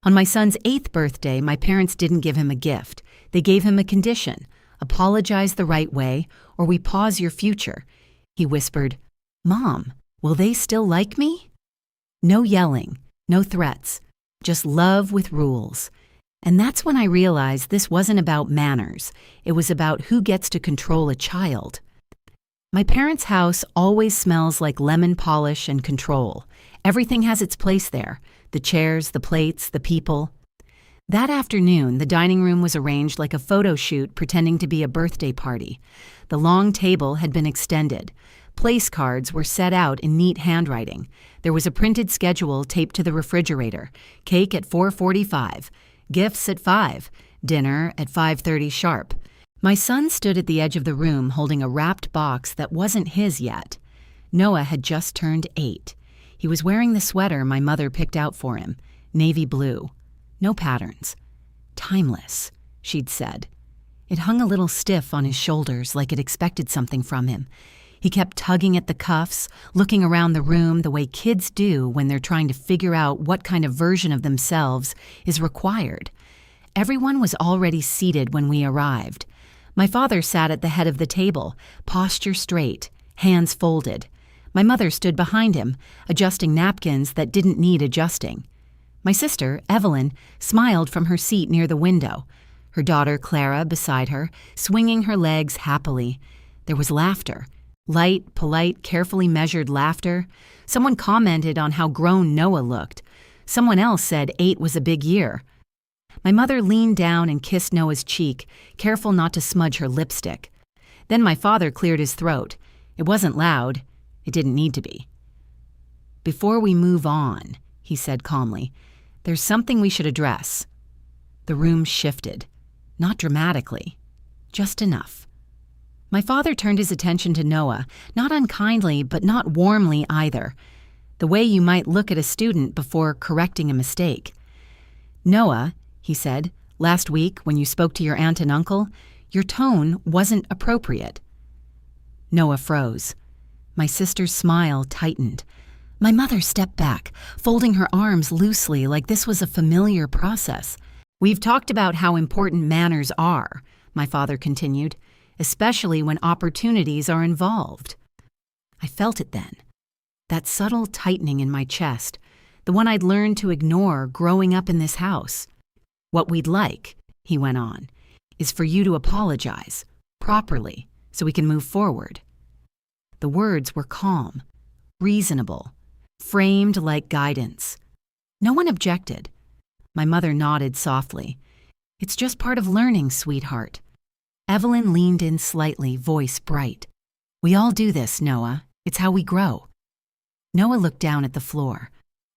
On my son's 8th birthday, my parents didn't give him a gift. They gave him a condition. Apologize the right way, or we pause your future. He whispered, "Mom, will they still like me?" No yelling, no threats, just love with rules. And that's when I realized this wasn't about manners. It was about who gets to control a child. My parents' house always smells like lemon polish and control. Everything has its place there. The chairs, the plates, the people. That afternoon, the dining room was arranged like a photo shoot pretending to be a birthday party. The long table had been extended. Place cards were set out in neat handwriting. There was a printed schedule taped to the refrigerator. Cake at 4:45. Gifts at 5. Dinner at 5:30 sharp. My son stood at the edge of the room holding a wrapped box that wasn't his yet. Noah had just turned 8. He was wearing the sweater my mother picked out for him, navy blue. No patterns. Timeless, she'd said. It hung a little stiff on his shoulders like it expected something from him. He kept tugging at the cuffs, looking around the room the way kids do when they're trying to figure out what kind of version of themselves is required. Everyone was already seated when we arrived. My father sat at the head of the table, posture straight, hands folded. My mother stood behind him, adjusting napkins that didn't need adjusting. My sister, Evelyn, smiled from her seat near the window. Her daughter, Clara, beside her, swinging her legs happily. There was laughter. Light, polite, carefully measured laughter. Someone commented on how grown Noah looked. Someone else said 8 was a big year. My mother leaned down and kissed Noah's cheek, careful not to smudge her lipstick. Then my father cleared his throat. It wasn't loud. It didn't need to be. "Before we move on," he said calmly, "there's something we should address." The room shifted. Not dramatically. Just enough. My father turned his attention to Noah, not unkindly, but not warmly either. The way you might look at a student before correcting a mistake. "Noah," he said, "last week when you spoke to your aunt and uncle, your tone wasn't appropriate." Noah froze. My sister's smile tightened. My mother stepped back, folding her arms loosely like this was a familiar process. "We've talked about how important manners are," my father continued, "especially when opportunities are involved." I felt it then. That subtle tightening in my chest, the one I'd learned to ignore growing up in this house. "What we'd like," he went on, "is for you to apologize, properly, so we can move forward." The words were calm, reasonable, framed like guidance. No one objected. My mother nodded softly. "It's just part of learning, sweetheart." Evelyn leaned in slightly, voice bright. "We all do this, Noah. It's how we grow." Noah looked down at the floor.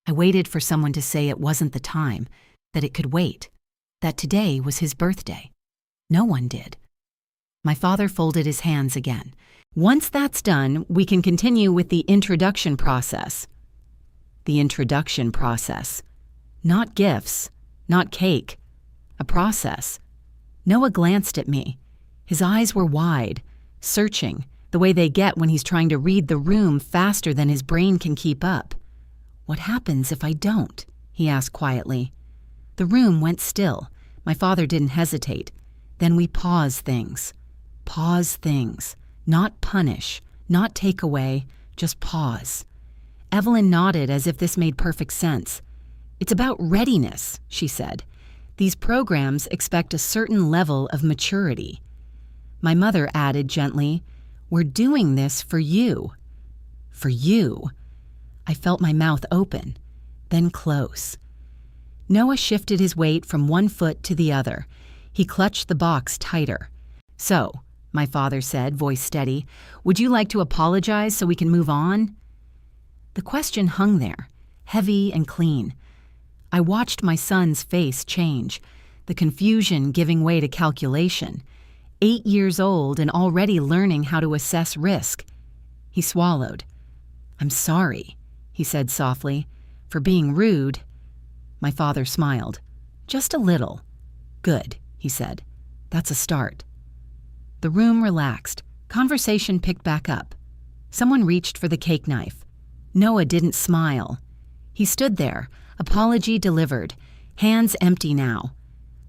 I waited for someone to say it wasn't the time, that it could wait, that today was his birthday. No one did. My father folded his hands again. "Once that's done, we can continue with the introduction process." The introduction process. Not gifts, not cake. A process. Noah glanced at me. His eyes were wide, searching, the way they get when he's trying to read the room faster than his brain can keep up. "What happens if I don't?" he asked quietly. The room went still. My father didn't hesitate. Then we pause things. Pause things. Not punish, not take away, just pause. Evelyn nodded as if this made perfect sense. "It's about readiness," she said. "These programs expect a certain level of maturity." My mother added gently, "We're doing this for you." For you. I felt my mouth open, then close. Noah shifted his weight from one foot to the other. He clutched the box tighter. "So," my father said, voice steady, "would you like to apologize so we can move on?" The question hung there, heavy and clean. I watched my son's face change, the confusion giving way to calculation. 8 years old and already learning how to assess risk. He swallowed. "I'm sorry," he said softly, "for being rude." My father smiled. "Just a little." "Good," he said. "That's a start." The room relaxed. Conversation picked back up. Someone reached for the cake knife. Noah didn't smile. He stood there, apology delivered, hands empty now.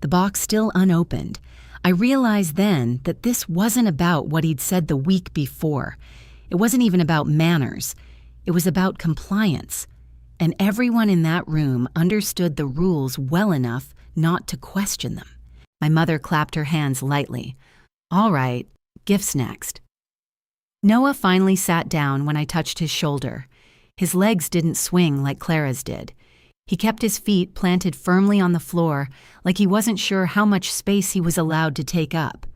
The box still unopened. I realized then that this wasn't about what he'd said the week before. It wasn't even about manners. It was about compliance. And everyone in that room understood the rules well enough not to question them. My mother clapped her hands lightly. All right, gifts next. Noah finally sat down when I touched his shoulder. His legs didn't swing like Clara's did. He kept his feet planted firmly on the floor, like he wasn't sure how much space he was allowed to take up.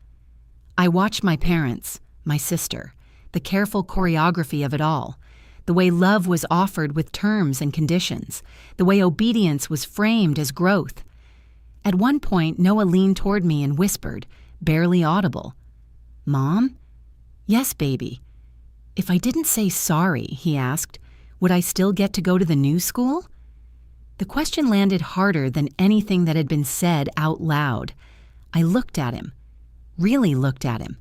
I watched my parents, my sister, the careful choreography of it all, the way love was offered with terms and conditions, the way obedience was framed as growth. At one point, Noah leaned toward me and whispered, barely audible, "Mom?" "Yes, baby." "If I didn't say sorry," he asked, "would I still get to go to the new school?" The question landed harder than anything that had been said out loud. I looked at him, really looked at him,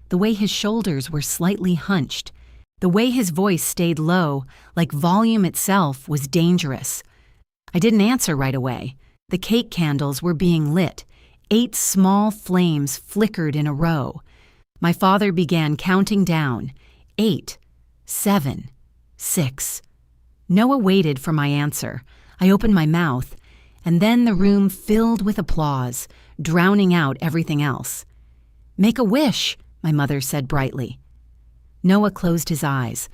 the way his shoulders were slightly hunched, the way his voice stayed low, like volume itself was dangerous. I didn't answer right away. The cake candles were being lit. 8 small flames flickered in a row. My father began counting down. 8, 7, 6. Noah waited for my answer. I opened my mouth, and then the room filled with applause, drowning out everything else. "Make a wish," my mother said brightly. Noah closed his eyes.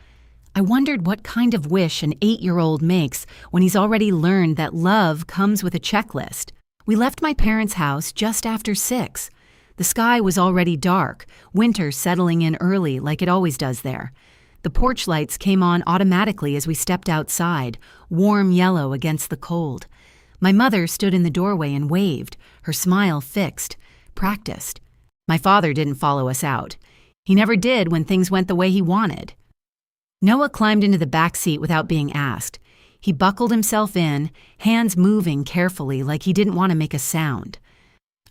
I wondered what kind of wish an 8-year-old makes when he's already learned that love comes with a checklist. We left my parents' house just after 6. The sky was already dark, winter settling in early like it always does there. The porch lights came on automatically as we stepped outside, warm yellow against the cold. My mother stood in the doorway and waved, her smile fixed, practiced. My father didn't follow us out. He never did when things went the way he wanted. Noah climbed into the back seat without being asked. He buckled himself in, hands moving carefully like he didn't want to make a sound.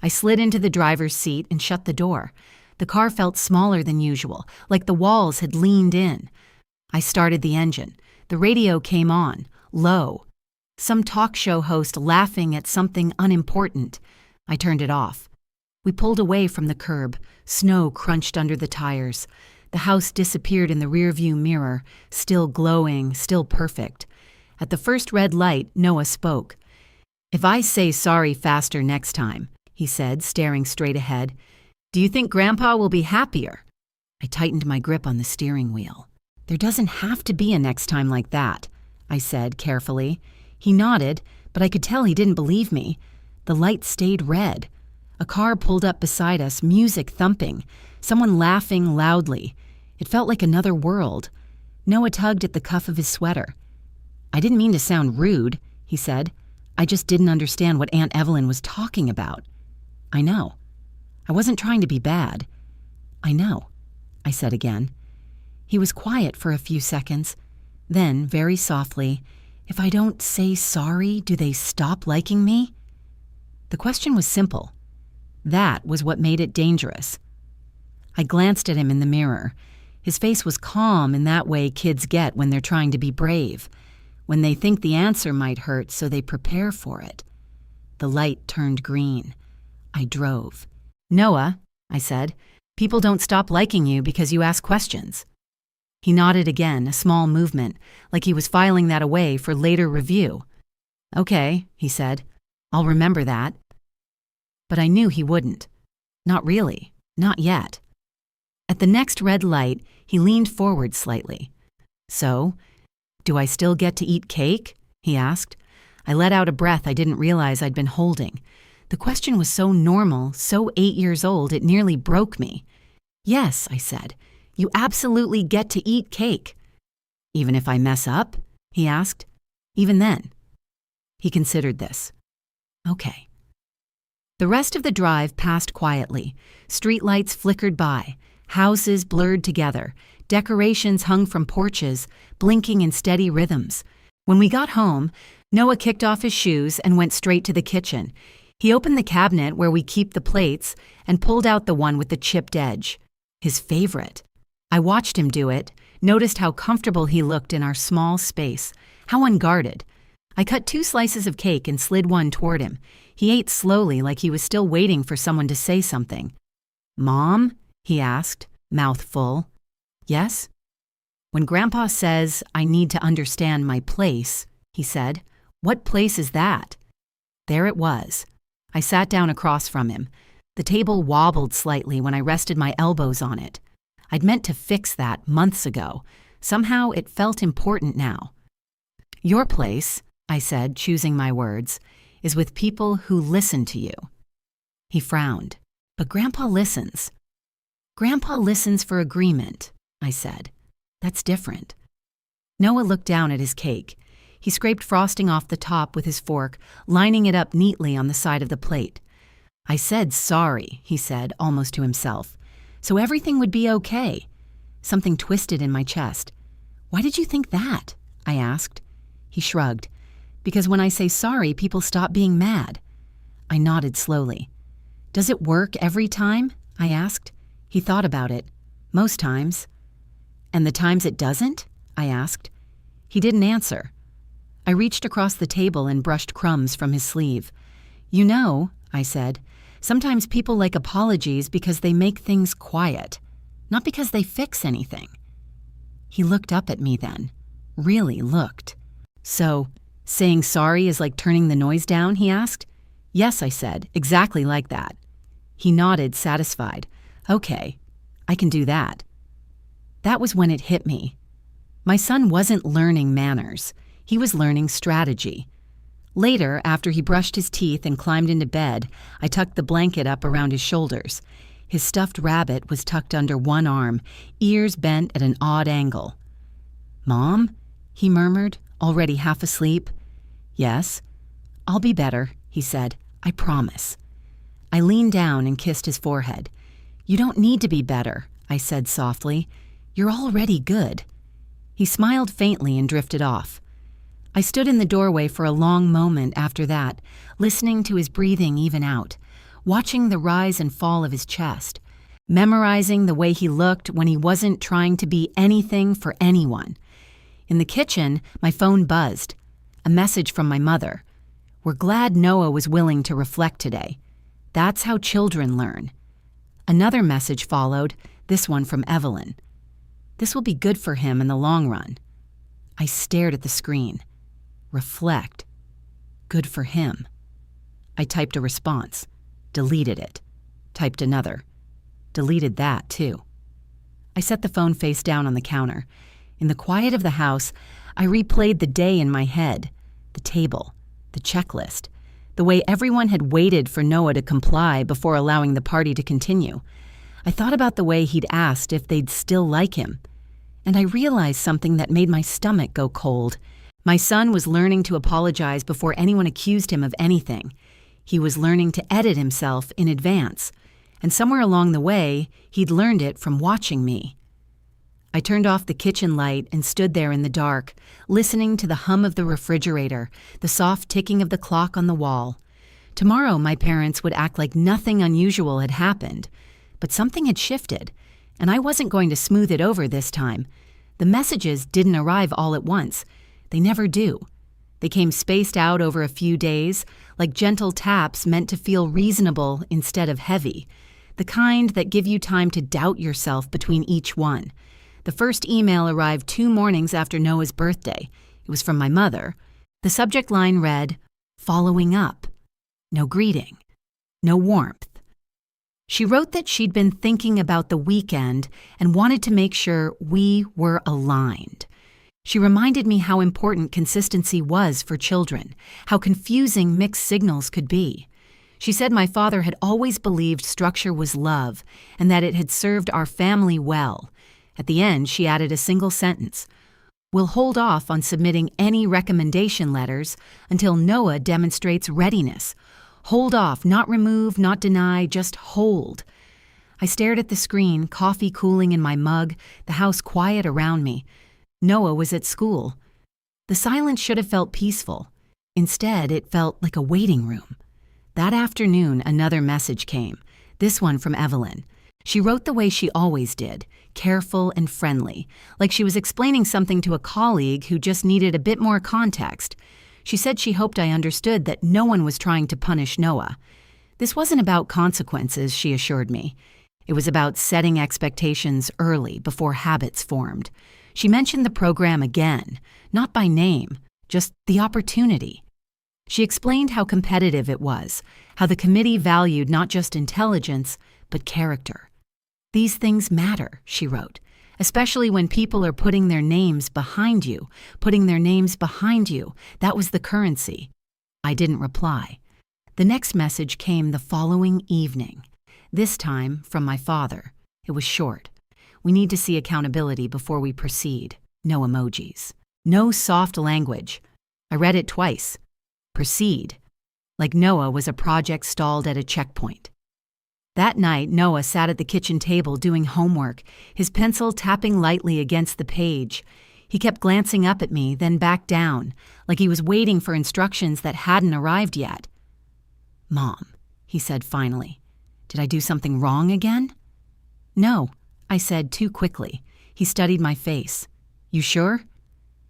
I slid into the driver's seat and shut the door. The car felt smaller than usual, like the walls had leaned in. I started the engine. The radio came on, low. Some talk show host laughing at something unimportant. I turned it off. We pulled away from the curb. Snow crunched under the tires. The house disappeared in the rearview mirror, still glowing, still perfect. At the first red light, Noah spoke. "If I say sorry faster next time," he said, staring straight ahead, "do you think Grandpa will be happier?" I tightened my grip on the steering wheel. "There doesn't have to be a next time like that," I said carefully. He nodded, but I could tell he didn't believe me. The light stayed red. A car pulled up beside us, music thumping, someone laughing loudly. It felt like another world. Noah tugged at the cuff of his sweater. "I didn't mean to sound rude," he said. "I just didn't understand what Aunt Evelyn was talking about." "I know. I wasn't trying to be bad." "I know," I said again. He was quiet for a few seconds. Then, very softly, "If I don't say sorry, do they stop liking me?" The question was simple. That was what made it dangerous. I glanced at him in the mirror. His face was calm in that way kids get when they're trying to be brave, when they think the answer might hurt so they prepare for it. The light turned green. I drove. "Noah," I said, "people don't stop liking you because you ask questions." He nodded again, a small movement, like he was filing that away for later review. "Okay," he said, "I'll remember that." But I knew he wouldn't. Not really. Not yet. At the next red light, he leaned forward slightly. "So, do I still get to eat cake?" he asked. I let out a breath I didn't realize I'd been holding. The question was so normal, so 8 years old, it nearly broke me. "Yes," I said. "You absolutely get to eat cake." "Even if I mess up?" he asked. "Even then." He considered this. "Okay." The rest of the drive passed quietly. Streetlights flickered by. Houses blurred together. Decorations hung from porches, blinking in steady rhythms. When we got home, Noah kicked off his shoes and went straight to the kitchen. He opened the cabinet where we keep the plates and pulled out the one with the chipped edge. His favorite. I watched him do it, noticed how comfortable he looked in our small space, how unguarded. I cut 2 slices of cake and slid one toward him. He ate slowly, like he was still waiting for someone to say something. "Mom?" he asked, mouth full. "Yes?" "When Grandpa says I need to understand my place," he said, "what place is that?" There it was. I sat down across from him. The table wobbled slightly when I rested my elbows on it. I'd meant to fix that months ago. Somehow it felt important now. "Your place," I said, choosing my words, "is with people who listen to you." He frowned. "But Grandpa listens." "Grandpa listens for agreement," I said. "That's different." Noah looked down at his cake. He scraped frosting off the top with his fork, lining it up neatly on the side of the plate. "I said sorry," he said, almost to himself, "so everything would be okay." Something twisted in my chest. "Why did you think that?" I asked. He shrugged. "Because when I say sorry, people stop being mad." I nodded slowly. "Does it work every time?" I asked. He thought about it. "Most times." "And the times it doesn't?" I asked. He didn't answer. I reached across the table and brushed crumbs from his sleeve. "You know," I said, "sometimes people like apologies because they make things quiet, not because they fix anything." He looked up at me then. Really looked. "So, saying sorry is like turning the noise down?" he asked. "Yes," I said, "exactly like that." He nodded, satisfied. "Okay, I can do that." That was when it hit me. My son wasn't learning manners. He was learning strategy. Later, after he brushed his teeth and climbed into bed, I tucked the blanket up around his shoulders. His stuffed rabbit was tucked under one arm, ears bent at an odd angle. "Mom?" he murmured, already half asleep. "Yes?" "I'll be better," he said. "I promise." I leaned down and kissed his forehead. "You don't need to be better," I said softly. "You're already good." He smiled faintly and drifted off. I stood in the doorway for a long moment after that, listening to his breathing even out, watching the rise and fall of his chest, memorizing the way he looked when he wasn't trying to be anything for anyone. In the kitchen, my phone buzzed. A message from my mother. "We're glad Noah was willing to reflect today. That's how children learn." Another message followed, this one from Evelyn. "This will be good for him in the long run." I stared at the screen. Reflect. Good for him. I typed a response. Deleted it. Typed another. Deleted that, too. I set the phone face down on the counter. In the quiet of the house, I replayed the day in my head. The table. The checklist. The way everyone had waited for Noah to comply before allowing the party to continue. I thought about the way he'd asked if they'd still like him. And I realized something that made my stomach go cold. My son was learning to apologize before anyone accused him of anything. He was learning to edit himself in advance. And somewhere along the way, he'd learned it from watching me. I turned off the kitchen light and stood there in the dark, listening to the hum of the refrigerator, the soft ticking of the clock on the wall. Tomorrow, my parents would act like nothing unusual had happened. But something had shifted, and I wasn't going to smooth it over this time. The messages didn't arrive all at once. They never do. They came spaced out over a few days, like gentle taps meant to feel reasonable instead of heavy, the kind that give you time to doubt yourself between each one. The first email arrived 2 mornings after Noah's birthday. It was from my mother. The subject line read, "Following up." No greeting. No warmth. She wrote that she'd been thinking about the weekend and wanted to make sure we were aligned. She reminded me how important consistency was for children, how confusing mixed signals could be. She said my father had always believed structure was love and that it had served our family well. At the end, she added a single sentence. "We'll hold off on submitting any recommendation letters until Noah demonstrates readiness. Hold off, not remove, not deny, just hold." I stared at the screen, coffee cooling in my mug, the house quiet around me. Noah was at school. The silence should have felt peaceful. Instead, it felt like a waiting room. That afternoon, another message came, this one from Evelyn. She wrote the way she always did, careful and friendly, like she was explaining something to a colleague who just needed a bit more context. She said she hoped I understood that no one was trying to punish Noah. This wasn't about consequences, she assured me. It was about setting expectations early before habits formed. She mentioned the program again, not by name, just the opportunity. She explained how competitive it was, how the committee valued not just intelligence, but character. These things matter, she wrote, especially when people are putting their names behind you. Putting their names behind you, that was the currency. I didn't reply. The next message came the following evening, this time from my father. It was short. We need to see accountability before we proceed. No emojis. No soft language. I read it twice. Proceed. Like Noah was a project stalled at a checkpoint. That night, Noah sat at the kitchen table doing homework, his pencil tapping lightly against the page. He kept glancing up at me, then back down, like he was waiting for instructions that hadn't arrived yet. "Mom," he said finally, "did I do something wrong again?" "No," I said too quickly. He studied my face. "You sure?"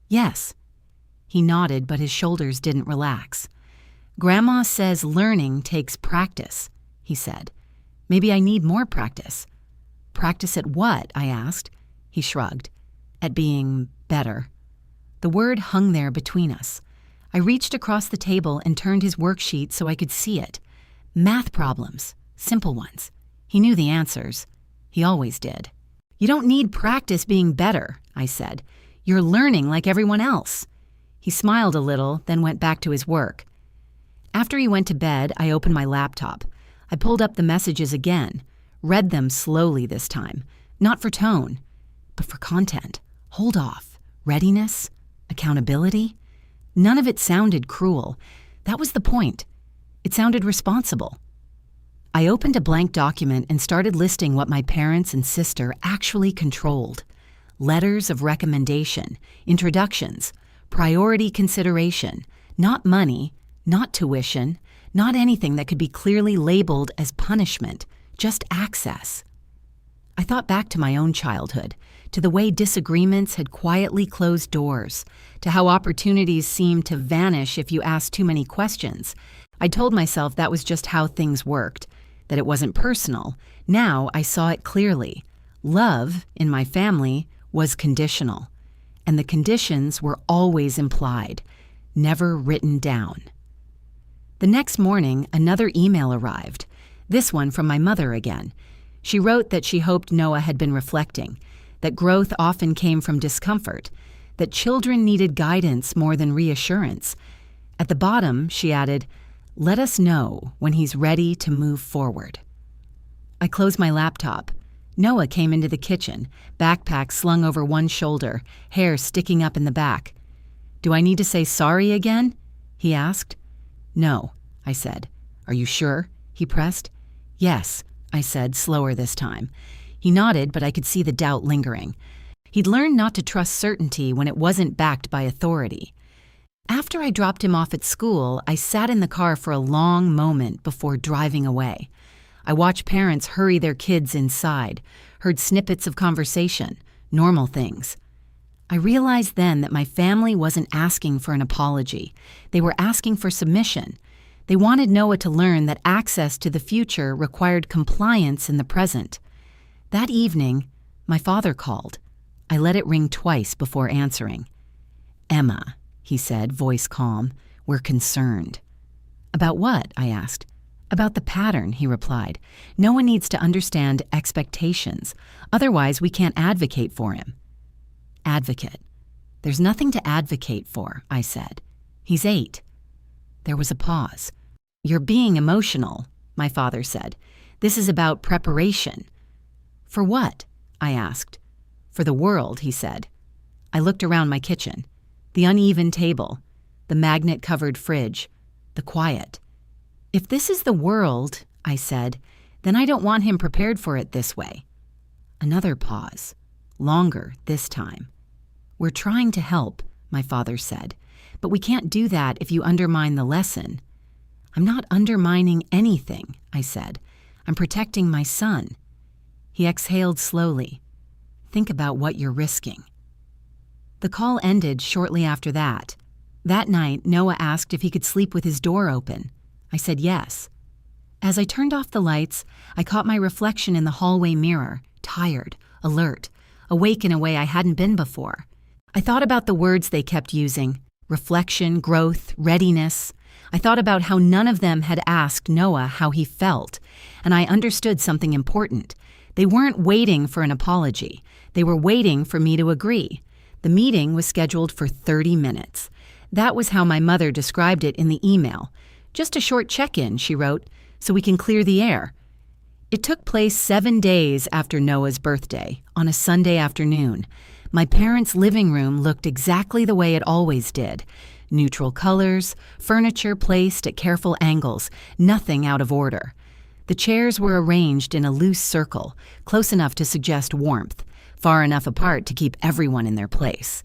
"Yes." He nodded, but his shoulders didn't relax. "Grandma says learning takes practice," he said. "Maybe I need more practice." "Practice at what?" I asked. He shrugged. "At being better." The word hung there between us. I reached across the table and turned his worksheet so I could see it. Math problems, simple ones. He knew the answers. He always did. "You don't need practice being better," I said. "You're learning like everyone else." He smiled a little, then went back to his work. After he went to bed, I opened my laptop. I pulled up the messages again, read them slowly this time, not for tone, but for content. Hold off, readiness, accountability. None of it sounded cruel. That was the point. It sounded responsible. I opened a blank document and started listing what my parents and sister actually controlled. Letters of recommendation, introductions, priority consideration, not money, not tuition, not anything that could be clearly labeled as punishment, just access. I thought back to my own childhood, to the way disagreements had quietly closed doors, to how opportunities seemed to vanish if you asked too many questions. I told myself that was just how things worked, that it wasn't personal. Now I saw it clearly. Love, in my family, was conditional, and the conditions were always implied, never written down. The next morning, another email arrived, this one from my mother again. She wrote that she hoped Noah had been reflecting, that growth often came from discomfort, that children needed guidance more than reassurance. At the bottom, she added, "Let us know when he's ready to move forward." I closed my laptop. Noah came into the kitchen, backpack slung over one shoulder, hair sticking up in the back. "Do I need to say sorry again?" he asked. "No," I said. "Are you sure?" he pressed. "Yes," I said, slower this time. He nodded, but I could see the doubt lingering. He'd learned not to trust certainty when it wasn't backed by authority. After I dropped him off at school, I sat in the car for a long moment before driving away. I watched parents hurry their kids inside, heard snippets of conversation, normal things. I realized then that my family wasn't asking for an apology. They were asking for submission. They wanted Noah to learn that access to the future required compliance in the present. That evening, my father called. I let it ring twice before answering. "Emma," he said, voice calm, "we're concerned." "About what?" I asked. "About the pattern," he replied. "No one needs to understand expectations. Otherwise, we can't advocate for him." "Advocate? There's nothing to advocate for," I said. "He's 8. There was a pause. "You're being emotional," my father said. "This is about preparation." "For what?" I asked. "For the world," he said. I looked around my kitchen. The uneven table, the magnet-covered fridge, the quiet. "If this is the world," I said, "then I don't want him prepared for it this way." Another pause. Longer this time. "We're trying to help," my father said, "but we can't do that if you undermine the lesson." "I'm not undermining anything," I said. "I'm protecting my son." He exhaled slowly. "Think about what you're risking." The call ended shortly after that. That night, Noah asked if he could sleep with his door open. I said yes. As I turned off the lights, I caught my reflection in the hallway mirror, tired, alert, awake in a way I hadn't been before. I thought about the words they kept using: reflection, growth, readiness. I thought about how none of them had asked Noah how he felt, and I understood something important. They weren't waiting for an apology. They were waiting for me to agree. The meeting was scheduled for 30 minutes. That was how my mother described it in the email. Just a short check-in, she wrote, so we can clear the air. It took place 7 days after Noah's birthday, on a Sunday afternoon. My parents' living room looked exactly the way it always did. Neutral colors, furniture placed at careful angles, nothing out of order. The chairs were arranged in a loose circle, close enough to suggest warmth, far enough apart to keep everyone in their place.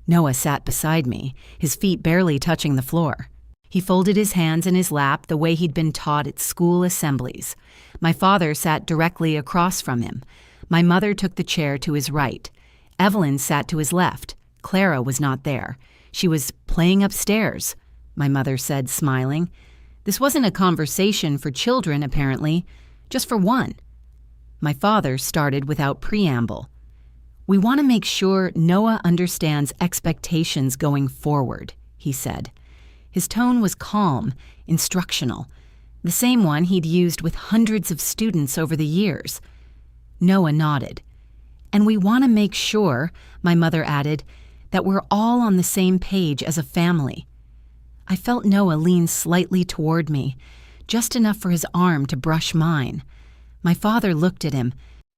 Noah sat beside me, his feet barely touching the floor. He folded his hands in his lap the way he'd been taught at school assemblies. My father sat directly across from him. My mother took the chair to his right. Evelyn sat to his left. Clara was not there. She was playing upstairs, my mother said, smiling. This wasn't a conversation for children, apparently, just for one. My father started without preamble. We want to make sure Noah understands expectations going forward, he said. His tone was calm, instructional, the same one he'd used with hundreds of students over the years. Noah nodded. And we want to make sure, my mother added, that we're all on the same page as a family. I felt Noah lean slightly toward me, just enough for his arm to brush mine. My father looked at him.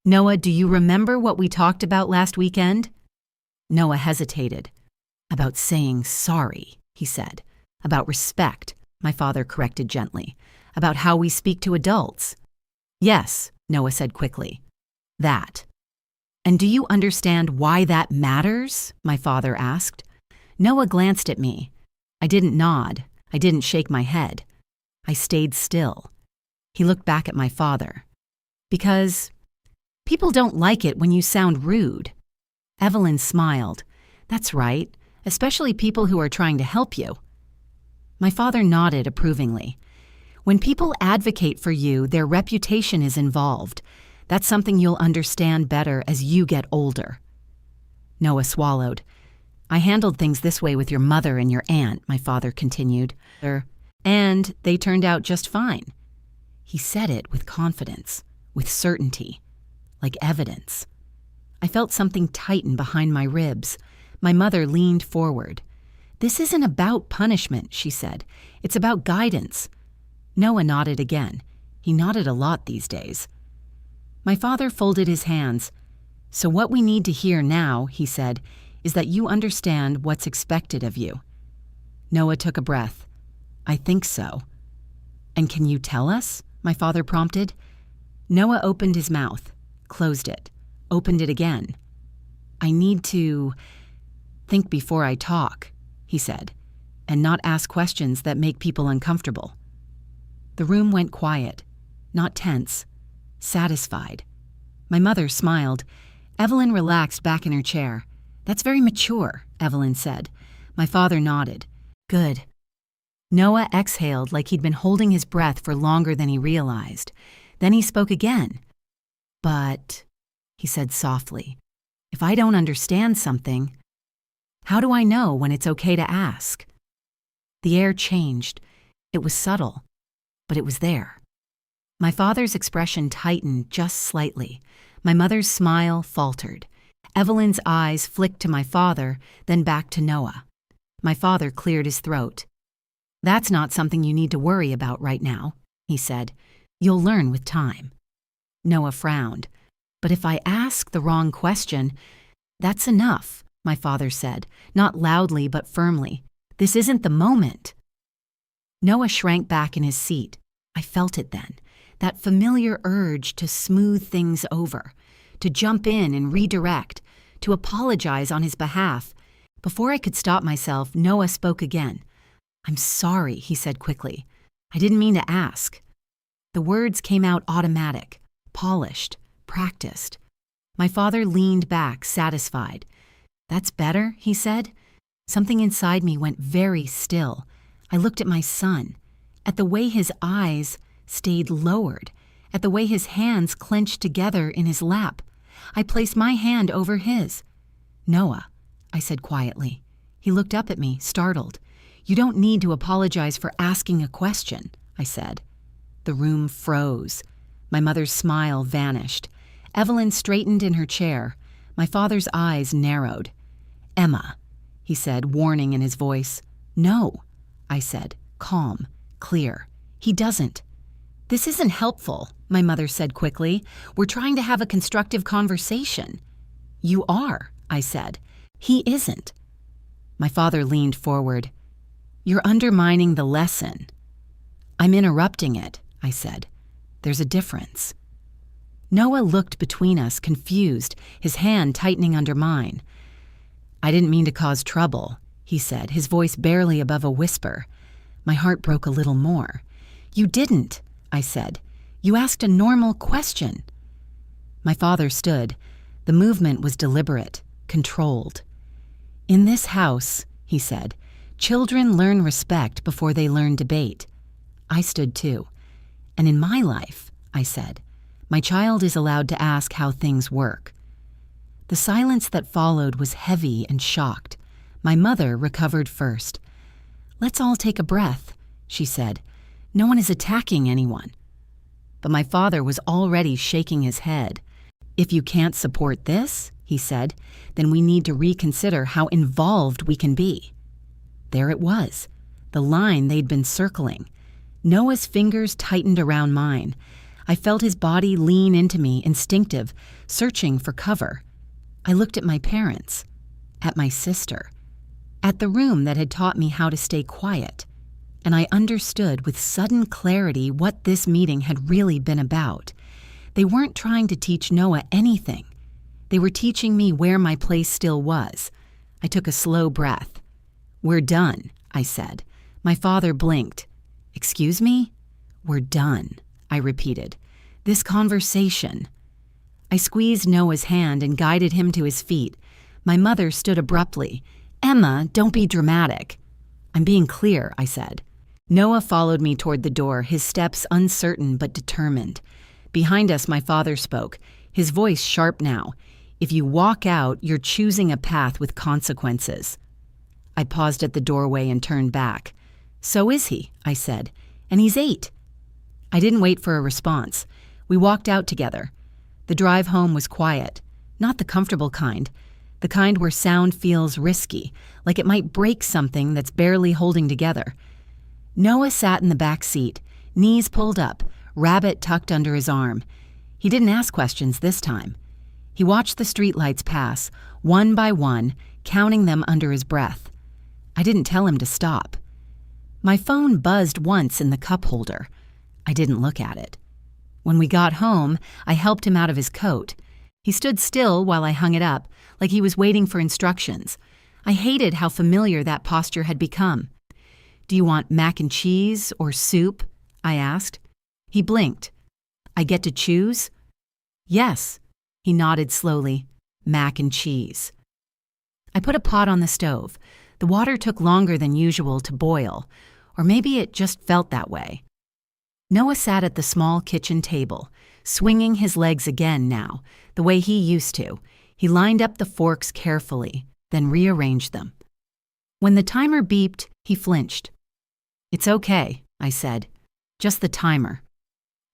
Noah, do you remember what we talked about last weekend? Noah hesitated. About saying sorry, he said. About respect, my father corrected gently. About how we speak to adults. Yes, Noah said quickly. That. And do you understand why that matters? My father asked. Noah glanced at me. I didn't nod. I didn't shake my head. I stayed still. He looked back at my father. Because people don't like it when you sound rude. Evelyn smiled. That's right, especially people who are trying to help you. My father nodded approvingly. When people advocate for you, their reputation is involved. That's something you'll understand better as you get older. Noah swallowed. I handled things this way with your mother and your aunt, my father continued. And they turned out just fine. He said it with confidence, with certainty, like evidence. I felt something tighten behind my ribs. My mother leaned forward. This isn't about punishment, she said. It's about guidance. Noah nodded again. He nodded a lot these days. My father folded his hands. So what we need to hear now, he said, is that you understand what's expected of you. Noah took a breath. I think so. And can you tell us? My father prompted. Noah opened his mouth, closed it, opened it again. I need to think before I talk, he said, and not ask questions that make people uncomfortable. The room went quiet, not tense, satisfied. My mother smiled. Evelyn relaxed back in her chair. That's very mature, Evelyn said. My father nodded. Good. Noah exhaled like he'd been holding his breath for longer than he realized. Then he spoke again. But, he said softly, if I don't understand something, how do I know when it's okay to ask? The air changed. It was subtle, but it was there. My father's expression tightened just slightly. My mother's smile faltered. Evelyn's eyes flicked to my father, then back to Noah. My father cleared his throat. That's not something you need to worry about right now, he said. You'll learn with time. Noah frowned. But if I ask the wrong question, that's enough, my father said, not loudly but firmly. This isn't the moment. Noah shrank back in his seat. I felt it then, that familiar urge to smooth things over, to jump in and redirect, to apologize on his behalf. Before I could stop myself, Noah spoke again. I'm sorry, he said quickly. I didn't mean to ask. The words came out automatic, polished, practiced. My father leaned back, satisfied. That's better, he said. Something inside me went very still. I looked at my son, at the way his eyes stayed lowered, at the way his hands clenched together in his lap. I placed my hand over his. "Noah," I said quietly. He looked up at me, startled. "You don't need to apologize for asking a question," I said. The room froze. My mother's smile vanished. Evelyn straightened in her chair. My father's eyes narrowed. "Emma," he said, warning in his voice. "No," I said, calm, clear. "He doesn't." "This isn't helpful," my mother said quickly. "We're trying to have a constructive conversation." "You are," I said. "He isn't." My father leaned forward. "You're undermining the lesson." "I'm interrupting it," I said. "There's a difference." Noah looked between us, confused, his hand tightening under mine. "I didn't mean to cause trouble," he said, his voice barely above a whisper. My heart broke a little more. "You didn't," I said. "You asked a normal question." My father stood. The movement was deliberate, controlled. "In this house," he said, "children learn respect before they learn debate." I stood too. "And in my life," I said, "my child is allowed to ask how things work." The silence that followed was heavy and shocked. My mother recovered first. "Let's all take a breath," she said. "No one is attacking anyone." But my father was already shaking his head. "If you can't support this," he said, "then we need to reconsider how involved we can be." There it was, the line they'd been circling. Noah's fingers tightened around mine. I felt his body lean into me, instinctive, searching for cover. I looked at my parents, at my sister, at the room that had taught me how to stay quiet, and I understood with sudden clarity what this meeting had really been about. They weren't trying to teach Noah anything. They were teaching me where my place still was. I took a slow breath. "We're done," I said. My father blinked. "Excuse me?" "We're done," I repeated. "This conversation." I squeezed Noah's hand and guided him to his feet. My mother stood abruptly. "Emma, don't be dramatic." "I'm being clear," I said. Noah followed me toward the door, his steps uncertain but determined. Behind us, my father spoke, his voice sharp now. "If you walk out, you're choosing a path with consequences." I paused at the doorway and turned back. "So is he," I said, "and he's 8. I didn't wait for a response. We walked out together. The drive home was quiet, not the comfortable kind, the kind where sound feels risky, like it might break something that's barely holding together. Noah sat in the back seat, knees pulled up, rabbit tucked under his arm. He didn't ask questions this time. He watched the streetlights pass, one by one, counting them under his breath. I didn't tell him to stop. My phone buzzed once in the cup holder. I didn't look at it. When we got home, I helped him out of his coat. He stood still while I hung it up, like he was waiting for instructions. I hated how familiar that posture had become. "Do you want mac and cheese or soup?" I asked. He blinked. "I get to choose?" "Yes." He nodded slowly. "Mac and cheese." I put a pot on the stove. The water took longer than usual to boil, or maybe it just felt that way. Noah sat at the small kitchen table, swinging his legs again now, the way he used to. He lined up the forks carefully, then rearranged them. When the timer beeped, he flinched. "It's okay," I said. "Just the timer."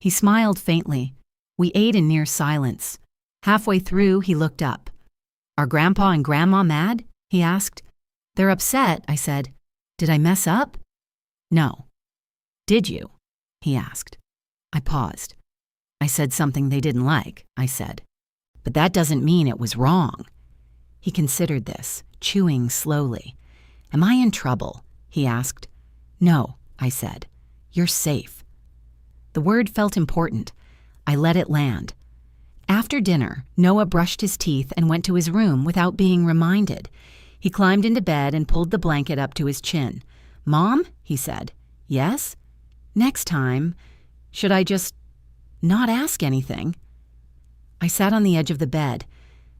He smiled faintly. We ate in near silence. Halfway through, he looked up. "Are Grandpa and Grandma mad?" he asked. "They're upset," I said. "Did I mess up?" "No." "Did you?" he asked. I paused. "I said something they didn't like," I said. "But that doesn't mean it was wrong." He considered this, chewing slowly. "Am I in trouble?" he asked. "No," I said. "You're safe." The word felt important. I let it land. After dinner, Noah brushed his teeth and went to his room without being reminded. He climbed into bed and pulled the blanket up to his chin. "Mom?" he said. "Yes?" "Next time, should I just not ask anything?" I sat on the edge of the bed.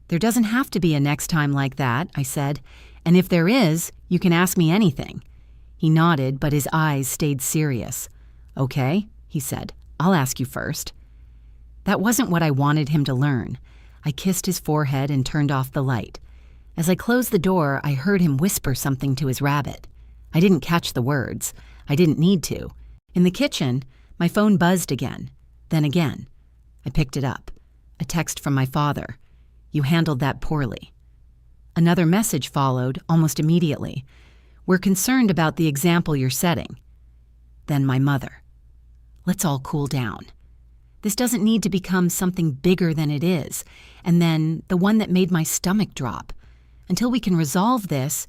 "There doesn't have to be a next time like that," I said. And if there is, you can ask me anything." He nodded, but his eyes stayed serious. "Okay," he said. "I'll ask you first." That wasn't what I wanted him to learn. I kissed his forehead and turned off the light. As I closed the door, I heard him whisper something to his rabbit. I didn't catch the words. I didn't need to. In the kitchen, my phone buzzed again, then again. I picked it up. A text from my father. "You handled that poorly." Another message followed almost immediately. "We're concerned about the example you're setting." Then my mother. "Let's all cool down. This doesn't need to become something bigger than it is." And then the one that made my stomach drop. "Until we can resolve this,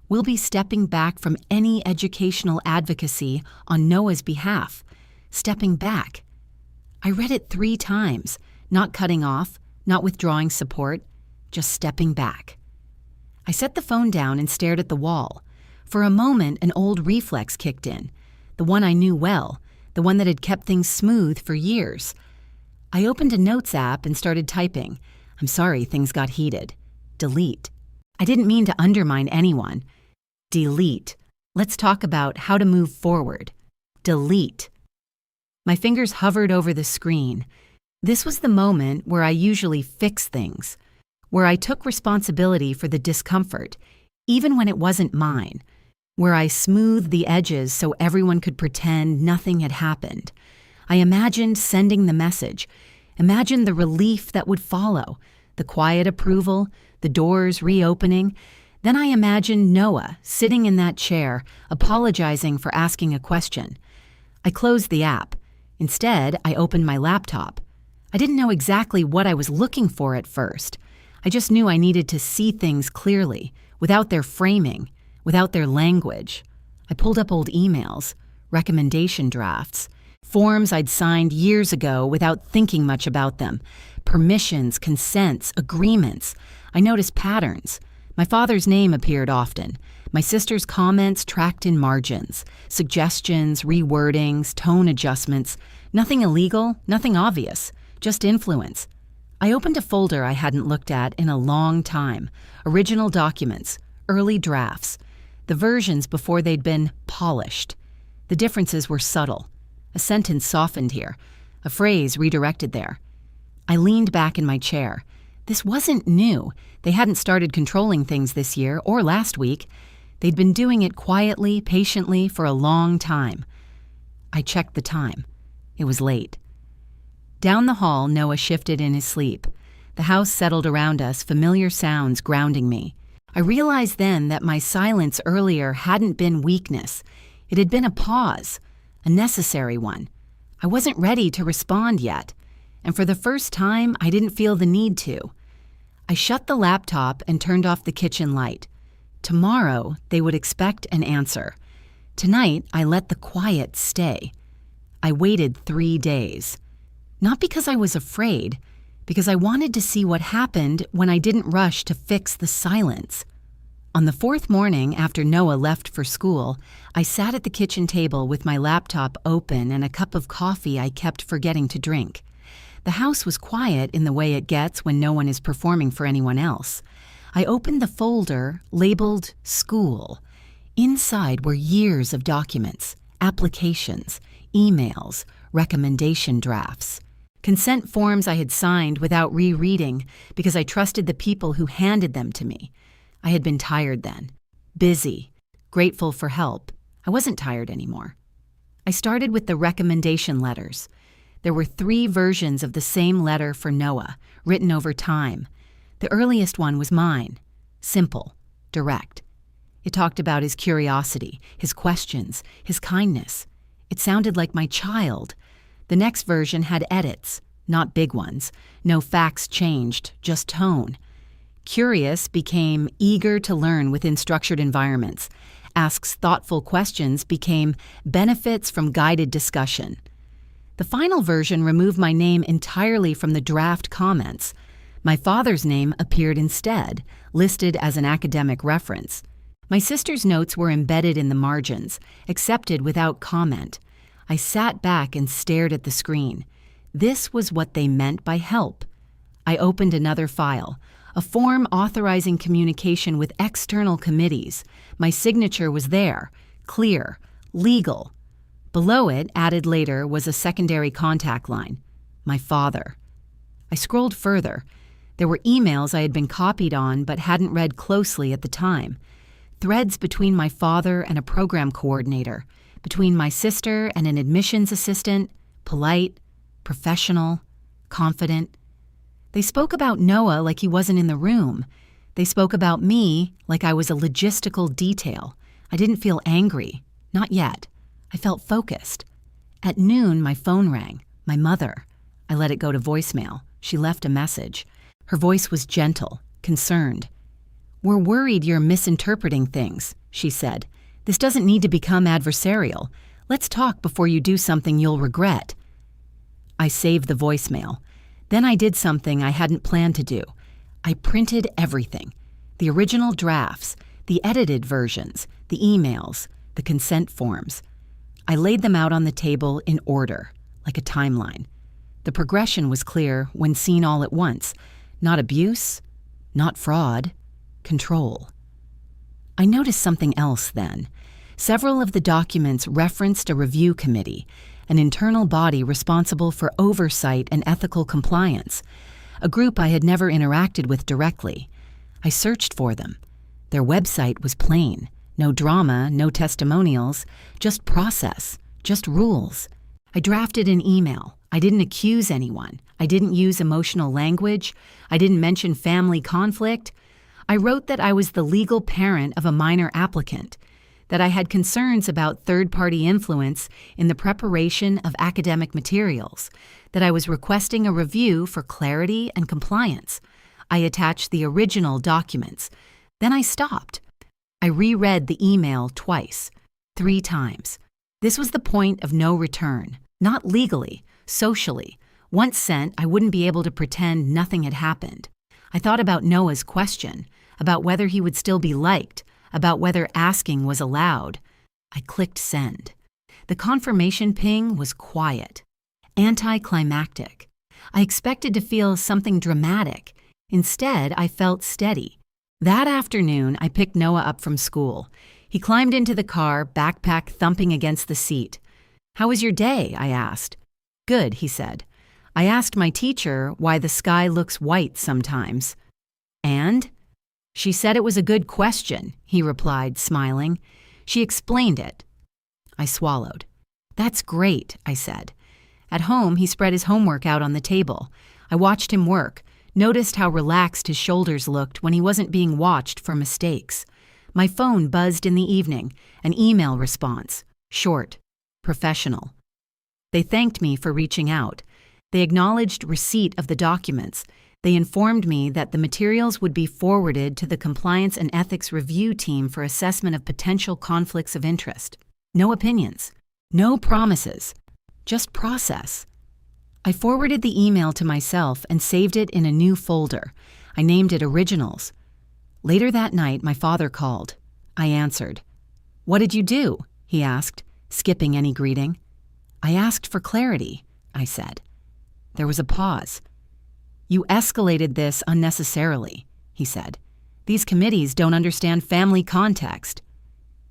we'll be stepping back from any educational advocacy on Noah's behalf. Stepping back." I read it 3 times, not cutting off, not withdrawing support, just stepping back. I set the phone down and stared at the wall. For a moment, an old reflex kicked in, the one I knew well, the one that had kept things smooth for years. I opened a notes app and started typing. I'm sorry things got heated. Delete. I didn't mean to undermine anyone. Delete. Let's talk about how to move forward. Delete. My fingers hovered over the screen. This was the moment where I usually fix things, where I took responsibility for the discomfort, even when it wasn't mine, where I smoothed the edges so everyone could pretend nothing had happened. I imagined sending the message, imagined the relief that would follow, the quiet approval, the doors reopening. Then I imagined Noah sitting in that chair, apologizing for asking a question. I closed the app. Instead, I opened my laptop. I didn't know exactly what I was looking for at first. I just knew I needed to see things clearly, without their framing, without their language. I pulled up old emails, recommendation drafts, forms I'd signed years ago without thinking much about them, permissions, consents, agreements. I noticed patterns. My father's name appeared often. My sister's comments tracked in margins, suggestions, rewordings, tone adjustments. Nothing illegal, nothing obvious, just influence. I opened a folder I hadn't looked at in a long time. Original documents, early drafts, the versions before they'd been polished. The differences were subtle. A sentence softened here, a phrase redirected there. I leaned back in my chair. This wasn't new. They hadn't started controlling things this year or last week. They'd been doing it quietly, patiently, for a long time. I checked the time. It was late. Down the hall, Noah shifted in his sleep. The house settled around us, familiar sounds grounding me. I realized then that my silence earlier hadn't been weakness. It had been a pause, a necessary one. I wasn't ready to respond yet, and for the first time, I didn't feel the need to. I shut the laptop and turned off the kitchen light. Tomorrow, they would expect an answer. Tonight, I let the quiet stay. I waited 3 days. Not because I was afraid, because I wanted to see what happened when I didn't rush to fix the silence. On the 4th morning after Noah left for school, I sat at the kitchen table with my laptop open and a cup of coffee I kept forgetting to drink. The house was quiet in the way it gets when no one is performing for anyone else. I opened the folder labeled School. Inside were years of documents, applications, emails, recommendation drafts, consent forms I had signed without rereading because I trusted the people who handed them to me. I had been tired then, busy, grateful for help. I wasn't tired anymore. I started with the recommendation letters. There were 3 versions of the same letter for Noah, written over time. The earliest one was mine, simple, direct. It talked about his curiosity, his questions, his kindness. It sounded like my child. The next version had edits, not big ones. No facts changed, just tone. Curious became eager to learn within structured environments. Asks thoughtful questions became benefits from guided discussion. The final version removed my name entirely from the draft comments. My father's name appeared instead, listed as an academic reference. My sister's notes were embedded in the margins, accepted without comment. I sat back and stared at the screen. This was what they meant by help. I opened another file, a form authorizing communication with external committees. My signature was there, clear, legal. Below it, added later, was a secondary contact line. My father. I scrolled further. There were emails I had been copied on but hadn't read closely at the time. Threads between my father and a program coordinator, between my sister and an admissions assistant, polite, professional, confident. They spoke about Noah like he wasn't in the room. They spoke about me like I was a logistical detail. I didn't feel angry. Not yet. I felt focused. At noon, my phone rang. My mother. I let it go to voicemail. She left a message. Her voice was gentle, concerned. "We're worried you're misinterpreting things," she said. "This doesn't need to become adversarial. Let's talk before you do something you'll regret." I saved the voicemail. Then I did something I hadn't planned to do. I printed everything. The original drafts, the edited versions, the emails, the consent forms. I laid them out on the table in order, like a timeline. The progression was clear when seen all at once. Not abuse, not fraud, control. I noticed something else then. Several of the documents referenced a review committee, an internal body responsible for oversight and ethical compliance, a group I had never interacted with directly. I searched for them. Their website was plain. No drama, no testimonials, just process, just rules. I drafted an email. I didn't accuse anyone. I didn't use emotional language. I didn't mention family conflict. I wrote that I was the legal parent of a minor applicant, that I had concerns about third-party influence in the preparation of academic materials, that I was requesting a review for clarity and compliance. I attached the original documents. Then I stopped. I reread the email twice, 3 times. This was the point of no return, not legally, socially. Once sent, I wouldn't be able to pretend nothing had happened. I thought about Noah's question, about whether he would still be liked, about whether asking was allowed. I clicked send. The confirmation ping was quiet, anticlimactic. I expected to feel something dramatic. Instead, I felt steady. That afternoon, I picked Noah up from school. He climbed into the car, backpack thumping against the seat. "How was your day?" I asked. "Good," he said. I asked my teacher why the sky looks white sometimes. "And?" "She said it was a good question," he replied, smiling. "She explained it." I swallowed. "That's great," I said. At home, he spread his homework out on the table. I watched him work, noticed how relaxed his shoulders looked when he wasn't being watched for mistakes. My phone buzzed in the evening, an email response, short, professional. They thanked me for reaching out. They acknowledged receipt of the documents. They informed me that the materials would be forwarded to the Compliance and Ethics Review Team for assessment of potential conflicts of interest. No opinions, no promises, just process. I forwarded the email to myself and saved it in a new folder. I named it Originals. Later that night, my father called. I answered. "What did you do?" he asked, skipping any greeting. "I asked for clarity," I said. There was a pause. "You escalated this unnecessarily," he said. "These committees don't understand family context."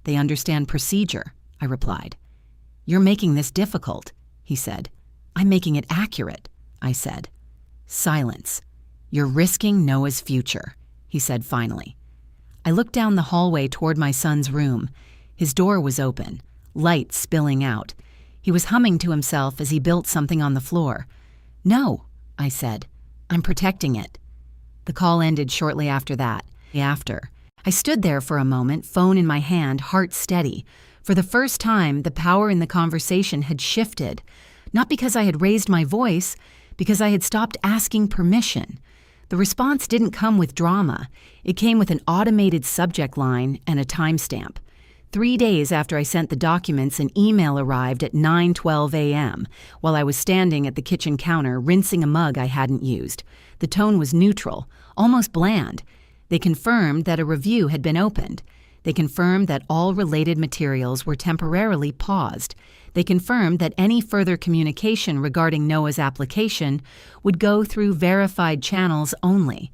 "They understand procedure," I replied. "You're making this difficult," he said. "I'm making it accurate," I said. Silence. "You're risking Noah's future," he said finally. I looked down the hallway toward my son's room. His door was open, light spilling out. He was humming to himself as he built something on the floor. "No," I said. "I'm protecting it." The call ended shortly after that. I stood there for a moment, phone in my hand, heart steady. For the first time, the power in the conversation had shifted. Not because I had raised my voice, because I had stopped asking permission. The response didn't come with drama. It came with an automated subject line and a timestamp. 3 days after I sent the documents, an email arrived at 9:12 a.m. while I was standing at the kitchen counter rinsing a mug I hadn't used. The tone was neutral, almost bland. They confirmed that a review had been opened. They confirmed that all related materials were temporarily paused. They confirmed that any further communication regarding Noah's application would go through verified channels only.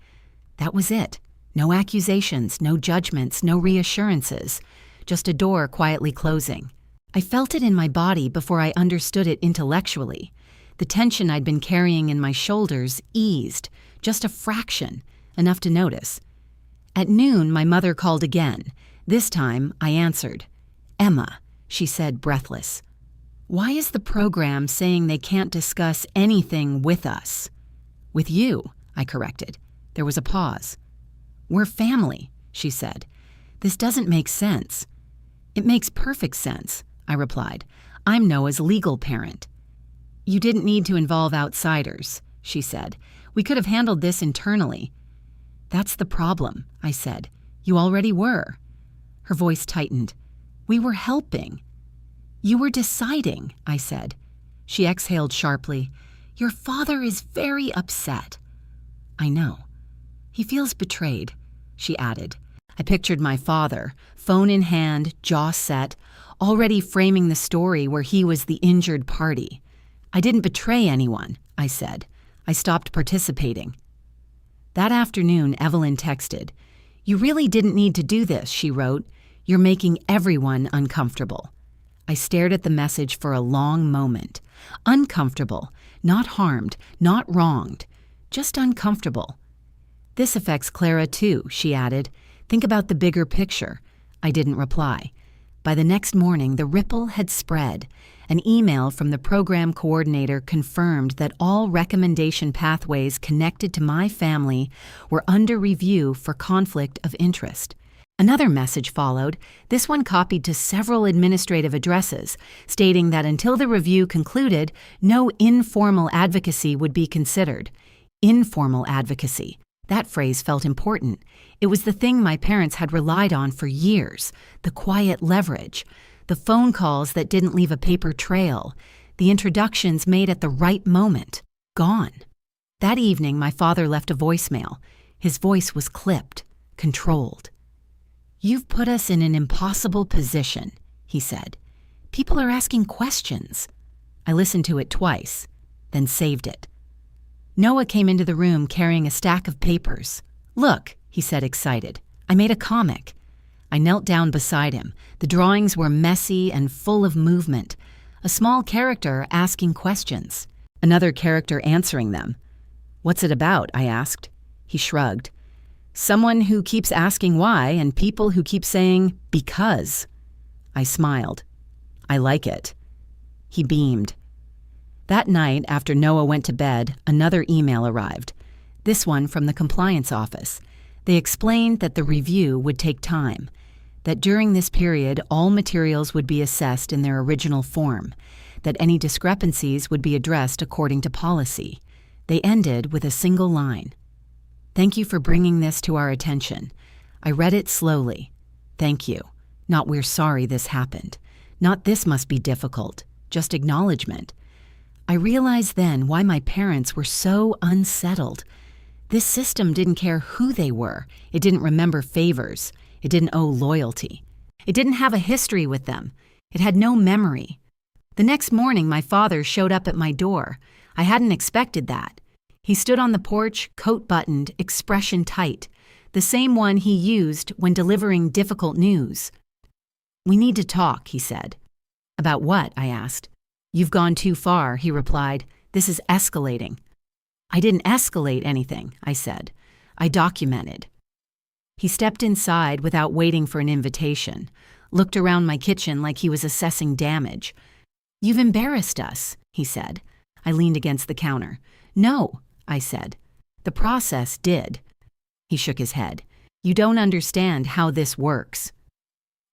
That was it. No accusations, no judgments, no reassurances. Just a door quietly closing. I felt it in my body before I understood it intellectually. The tension I'd been carrying in my shoulders eased, just a fraction, enough to notice. At noon, my mother called again. This time, I answered. "Emma," she said, breathless. "Why is the program saying they can't discuss anything with us?" "With you," I corrected. There was a pause. "We're family," she said. "This doesn't make sense." "It makes perfect sense," I replied. "I'm Noah's legal parent." "You didn't need to involve outsiders," she said. "We could have handled this internally." "That's the problem," I said. "You already were." Her voice tightened. "We were helping." "You were deciding," I said. She exhaled sharply. "Your father is very upset." "I know. He feels betrayed," she added. I pictured my father, phone in hand, jaw set, already framing the story where he was the injured party. "I didn't betray anyone," I said. I stopped participating. That afternoon, Evelyn texted. "You really didn't need to do this," she wrote. "You're making everyone uncomfortable." I stared at the message for a long moment. Uncomfortable, not harmed, not wronged, just uncomfortable. "This affects Clara too," she added. "Think about the bigger picture." I didn't reply. By the next morning, the ripple had spread. An email from the program coordinator confirmed that all recommendation pathways connected to my family were under review for conflict of interest. Another message followed, this one copied to several administrative addresses, stating that until the review concluded, no informal advocacy would be considered. Informal advocacy. That phrase felt important. It was the thing my parents had relied on for years, the quiet leverage, the phone calls that didn't leave a paper trail, the introductions made at the right moment, gone. That evening, my father left a voicemail. His voice was clipped, controlled. "You've put us in an impossible position," he said. "People are asking questions." I listened to it twice, then saved it. Noah came into the room carrying a stack of papers. "Look," he said, excited. "I made a comic." I knelt down beside him. The drawings were messy and full of movement. A small character asking questions. Another character answering them. "What's it about?" I asked. He shrugged. "Someone who keeps asking why and people who keep saying, 'because.'" I smiled. "I like it." He beamed. That night, after Noah went to bed, another email arrived. This one from the compliance office. They explained that the review would take time, that during this period all materials would be assessed in their original form, that any discrepancies would be addressed according to policy. They ended with a single line. "Thank you for bringing this to our attention." I read it slowly. "Thank you. Not we're sorry this happened. Not this must be difficult. Just acknowledgement." I realized then why my parents were so unsettled. This system didn't care who they were. It didn't remember favors. It didn't owe loyalty. It didn't have a history with them. It had no memory. The next morning, my father showed up at my door. I hadn't expected that. He stood on the porch, coat buttoned, expression tight, the same one he used when delivering difficult news. "We need to talk," he said. "About what?" I asked. "You've gone too far," he replied. "This is escalating." "I didn't escalate anything," I said. "I documented." He stepped inside without waiting for an invitation, looked around my kitchen like he was assessing damage. "You've embarrassed us," he said. I leaned against the counter. "No," I said. "The process did." He shook his head. "You don't understand how this works."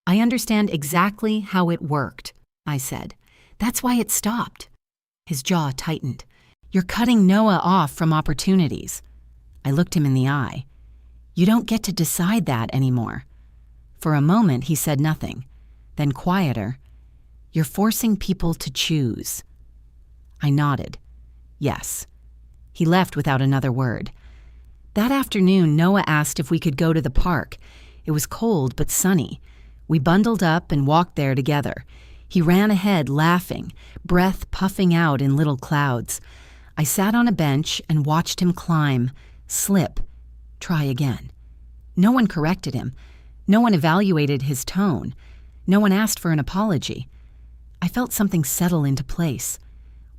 "I understand exactly how it worked," I said. "That's why it stopped." His jaw tightened. "You're cutting Noah off from opportunities." I looked him in the eye. "You don't get to decide that anymore." For a moment, he said nothing. Then quieter, "You're forcing people to choose." I nodded. "Yes." He left without another word. That afternoon, Noah asked if we could go to the park. It was cold but sunny. We bundled up and walked there together. He ran ahead, laughing, breath puffing out in little clouds. I sat on a bench and watched him climb, slip, Try again. No one corrected him. No one evaluated his tone. No one asked for an apology. I felt something settle into place.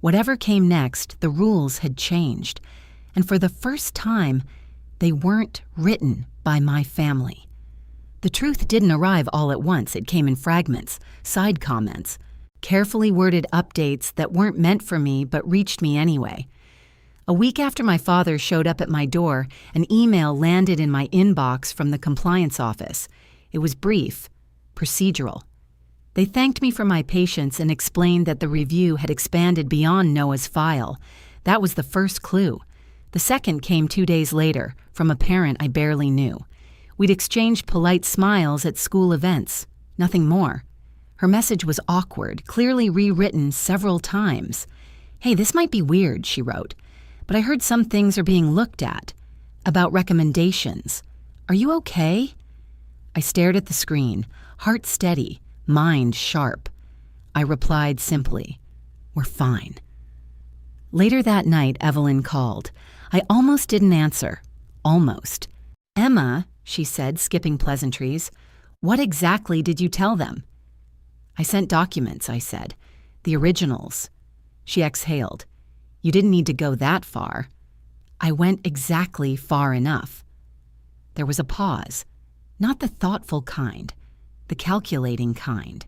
Whatever came next, the rules had changed. And for the first time, they weren't written by my family. The truth didn't arrive all at once. It came in fragments, side comments, carefully worded updates that weren't meant for me but reached me anyway. A week after my father showed up at my door, an email landed in my inbox from the compliance office. It was brief, procedural. They thanked me for my patience and explained that the review had expanded beyond Noah's file. That was the first clue. The second came 2 days later, from a parent I barely knew. We'd exchanged polite smiles at school events. Nothing more. Her message was awkward, clearly rewritten several times. "Hey, this might be weird," she wrote, "but I heard some things are being looked at. About recommendations. Are you okay?" I stared at the screen, heart steady, mind sharp. I replied simply, "We're fine." Later that night, Evelyn called. I almost didn't answer. Almost. "Emma," she said, skipping pleasantries, "what exactly did you tell them?" "I sent documents," I said. "The originals." She exhaled. "You didn't need to go that far." I went exactly far enough. There was a pause. Not the thoughtful kind, the calculating kind.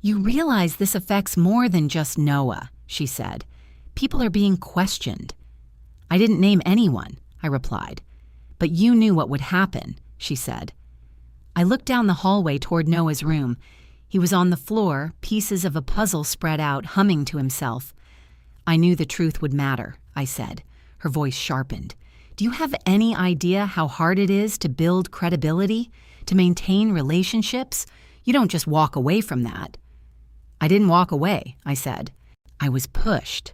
"You realize this affects more than just Noah," she said. "People are being questioned." "I didn't name anyone," I replied. "But you knew what would happen," she said. I looked down the hallway toward Noah's room. He was on the floor, pieces of a puzzle spread out, humming to himself. "I knew the truth would matter," I said. Her voice sharpened. "Do you have any idea how hard it is to build credibility, to maintain relationships? You don't just walk away from that." "I didn't walk away," I said. "I was pushed."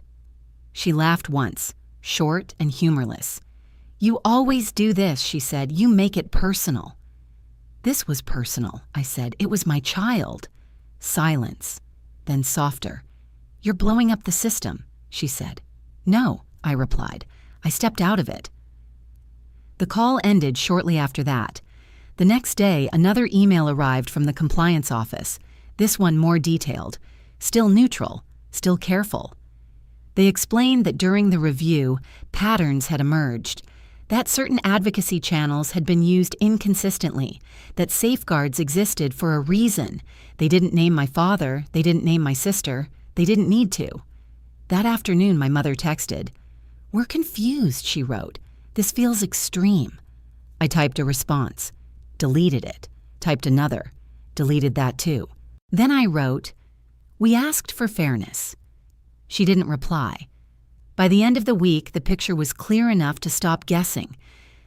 She laughed once, short and humorless. "You always do this," she said. "You make it personal." "This was personal," I said. "It was my child." Silence, then softer. "You're blowing up the system," she said. "No," I replied. "I stepped out of it." The call ended shortly after that. The next day, another email arrived from the compliance office, this one more detailed, still neutral, still careful. They explained that during the review, patterns had emerged, that certain advocacy channels had been used inconsistently, that safeguards existed for a reason. They didn't name my father, they didn't name my sister, they didn't need to. That afternoon, my mother texted. "We're confused," she wrote. "This feels extreme." I typed a response, deleted it, typed another, deleted that too. Then I wrote, "We asked for fairness." She didn't reply. By the end of the week, the picture was clear enough to stop guessing.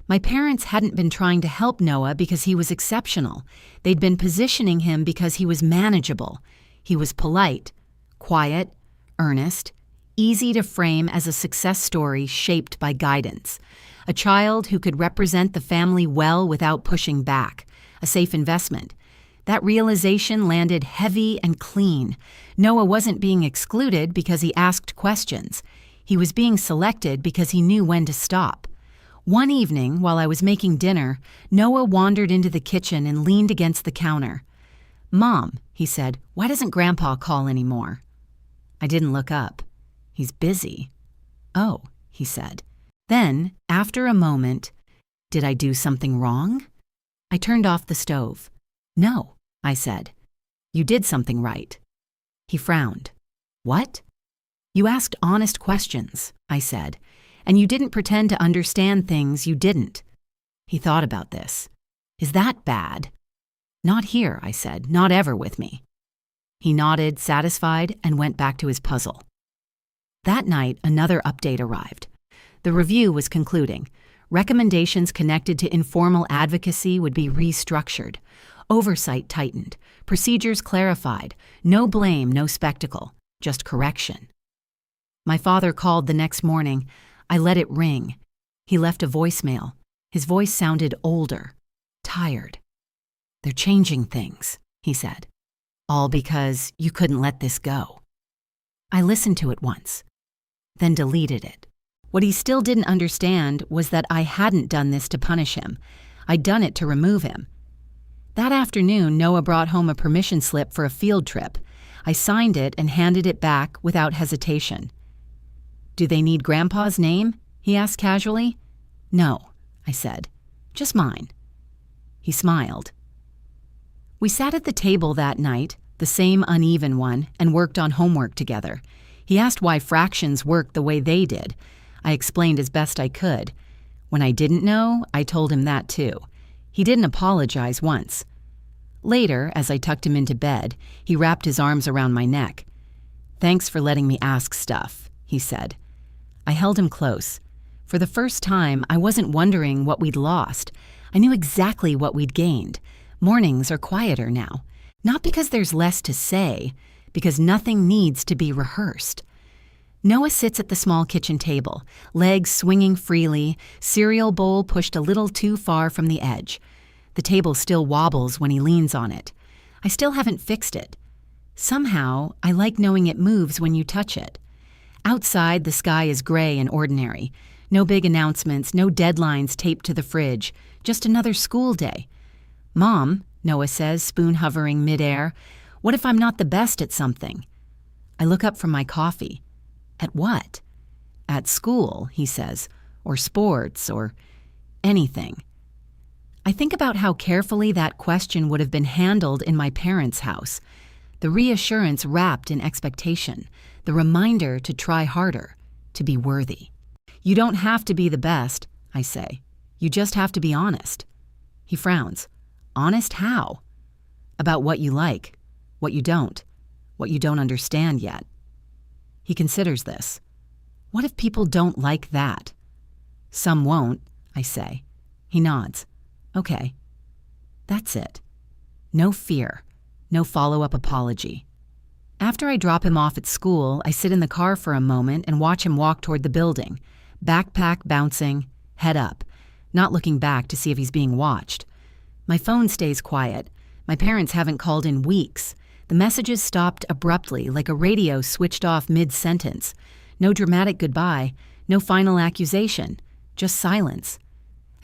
My parents hadn't been trying to help Noah because he was exceptional. They'd been positioning him because he was manageable. He was polite, quiet, earnest, easy to frame as a success story shaped by guidance. A child who could represent the family well without pushing back. A safe investment. That realization landed heavy and clean. Noah wasn't being excluded because he asked questions. He was being selected because he knew when to stop. One evening, while I was making dinner, Noah wandered into the kitchen and leaned against the counter. "Mom," he said, "why doesn't Grandpa call anymore?" I didn't look up. "He's busy." "Oh," he said. Then, after a moment, "Did I do something wrong?" I turned off the stove. "No," I said. "You did something right." He frowned. "What?" "You asked honest questions," I said, "and you didn't pretend to understand things you didn't." He thought about this. "Is that bad?" "Not here," I said, "not ever with me." He nodded, satisfied, and went back to his puzzle. That night, another update arrived. The review was concluding. Recommendations connected to informal advocacy would be restructured. Oversight tightened. Procedures clarified. No blame, no spectacle. Just correction. My father called the next morning. I let it ring. He left a voicemail. His voice sounded older, tired. "They're changing things," he said. "All because you couldn't let this go." I listened to it once, then deleted it. What he still didn't understand was that I hadn't done this to punish him. I'd done it to remove him. That afternoon, Noah brought home a permission slip for a field trip. I signed it and handed it back without hesitation. "Do they need Grandpa's name?" he asked casually. "No," I said. "Just mine." He smiled. We sat at the table that night, the same uneven one, and worked on homework together. He asked why fractions worked the way they did. I explained as best I could. When I didn't know, I told him that too. He didn't apologize once. Later, as I tucked him into bed, he wrapped his arms around my neck. "Thanks for letting me ask stuff," he said. I held him close. For the first time, I wasn't wondering what we'd lost. I knew exactly what we'd gained. Mornings are quieter now. Not because there's less to say, because nothing needs to be rehearsed. Noah sits at the small kitchen table, legs swinging freely, cereal bowl pushed a little too far from the edge. The table still wobbles when he leans on it. I still haven't fixed it. Somehow, I like knowing it moves when you touch it. Outside, the sky is gray and ordinary. No big announcements, no deadlines taped to the fridge, just another school day. "Mom," Noah says, spoon hovering midair, "what if I'm not the best at something?" I look up from my coffee. "At what?" "At school," he says, "or sports, or anything." I think about how carefully that question would have been handled in my parents' house. The reassurance wrapped in expectation, the reminder to try harder, to be worthy. "You don't have to be the best," I say. "You just have to be honest." He frowns. "Honest how?" "About what you like, what you don't understand yet." He considers this. "What if people don't like that?" "Some won't," I say. He nods. "Okay." That's it. No fear, no follow-up apology. After I drop him off at school, I sit in the car for a moment and watch him walk toward the building, backpack bouncing, head up, not looking back to see if he's being watched. My phone stays quiet. My parents haven't called in weeks. The messages stopped abruptly, like a radio switched off mid-sentence. No dramatic goodbye, no final accusation, just silence.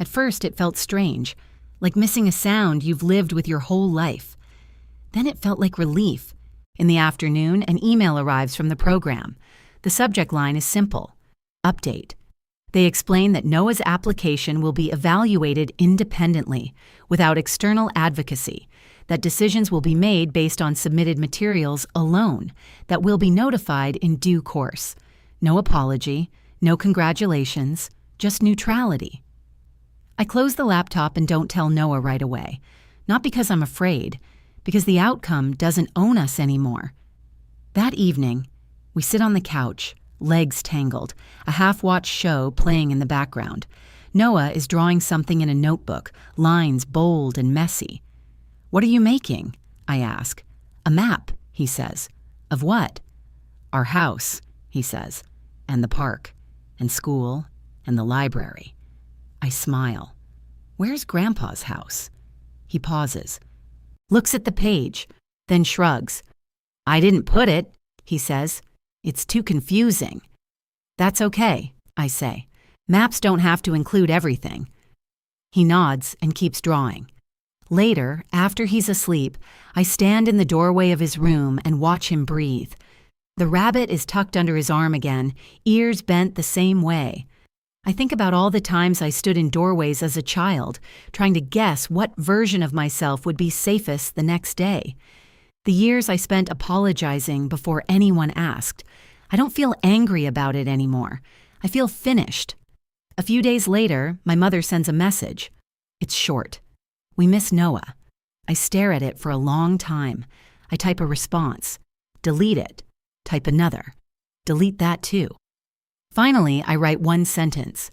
At first, it felt strange, like missing a sound you've lived with your whole life. Then it felt like relief. In the afternoon, an email arrives from the program. The subject line is simple: update. They explain that Noah's application will be evaluated independently, without external advocacy, that decisions will be made based on submitted materials alone, that will be notified in due course. No apology, no congratulations, just neutrality. I close the laptop and don't tell Noah right away, not because I'm afraid, because the outcome doesn't own us anymore. That evening, we sit on the couch, legs tangled, a half-watched show playing in the background. Noah is drawing something in a notebook, lines bold and messy. "What are you making?" I ask. "A map," he says. "Of what?" "Our house," he says, "and the park, and school, and the library." I smile. "Where's Grandpa's house?" He pauses, looks at the page, then shrugs. "I didn't put it," he says. "It's too confusing." "That's okay," I say. "Maps don't have to include everything." He nods and keeps drawing. Later, after he's asleep, I stand in the doorway of his room and watch him breathe. The rabbit is tucked under his arm again, ears bent the same way. I think about all the times I stood in doorways as a child, trying to guess what version of myself would be safest the next day. The years I spent apologizing before anyone asked. I don't feel angry about it anymore. I feel finished. A few days later, my mother sends a message. It's short. "We miss Noah." I stare at it for a long time. I type a response. Delete it. Type another. Delete that too. Finally, I write one sentence.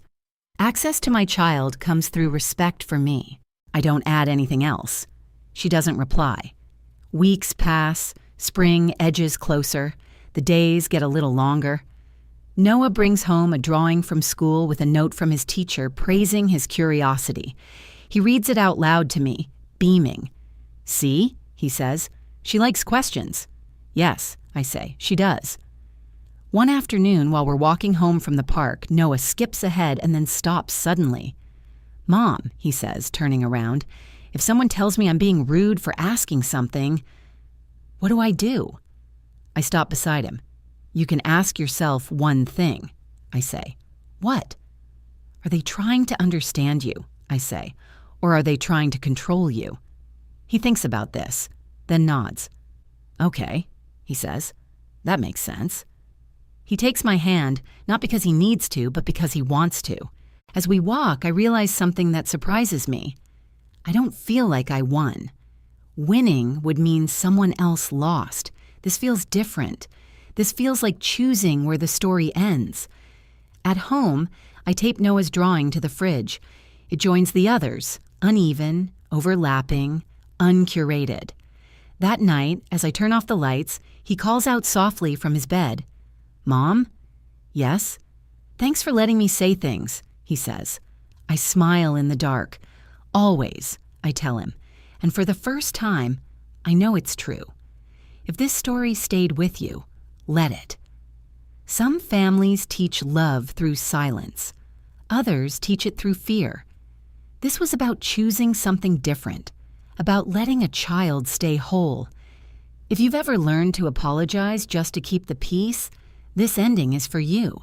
Access to my child comes through respect for me. I don't add anything else. She doesn't reply. Weeks pass, spring edges closer, the days get a little longer. Noah brings home a drawing from school with a note from his teacher praising his curiosity. He reads it out loud to me, beaming. "See?" he says. "She likes questions." "Yes," I say, "she does." One afternoon, while we're walking home from the park, Noah skips ahead and then stops suddenly. "Mom," he says, turning around, "if someone tells me I'm being rude for asking something, what do I do?" I stop beside him. "You can ask yourself one thing," I say. "What?" "Are they trying to understand you?" I say. "Or are they trying to control you?" He thinks about this, then nods. "Okay," he says. "That makes sense." He takes my hand, not because he needs to, but because he wants to. As we walk, I realize something that surprises me. I don't feel like I won. Winning would mean someone else lost. This feels different. This feels like choosing where the story ends. At home, I tape Noah's drawing to the fridge. It joins the others, uneven, overlapping, uncurated. That night, as I turn off the lights, he calls out softly from his bed. "Mom?" "Yes?" "Thanks for letting me say things," he says. I smile in the dark. "Always," I tell him. And for the first time, I know it's true. If this story stayed with you, let it. Some families teach love through silence. Others teach it through fear. This was about choosing something different, about letting a child stay whole. If you've ever learned to apologize just to keep the peace, this ending is for you.